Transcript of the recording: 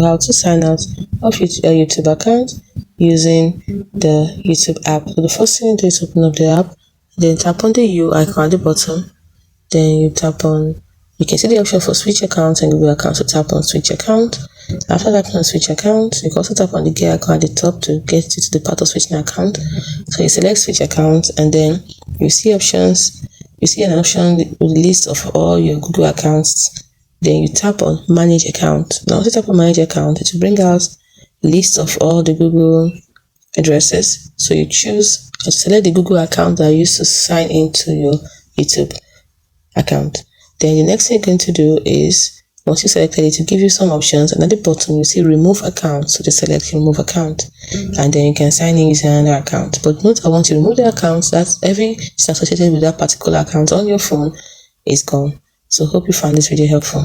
how to sign out of your YouTube account using the YouTube app. So the first thing you do is open up the app, then tap on the U icon at the bottom, then you tap on, you can see the option for switch account and Google account, so tap on switch account. After tapping on switch account, you can also tap on the gear icon at the top to get you to the part of switching account. So you select switch account, and then you see options, you see an option with a list of all your Google accounts. Then you tap on manage account. Now once you tap on manage account, it will bring out a list of all the Google addresses. So you choose or select the Google account that you used to sign into your YouTube account. Then the next thing you're going to do is, once you selected it, to give you some options, and at the bottom you see remove account. So just select remove account, and then you can sign in using another account. But note that once you remove the account, that's everything associated with that particular account on your phone is gone. So hope you found this video helpful.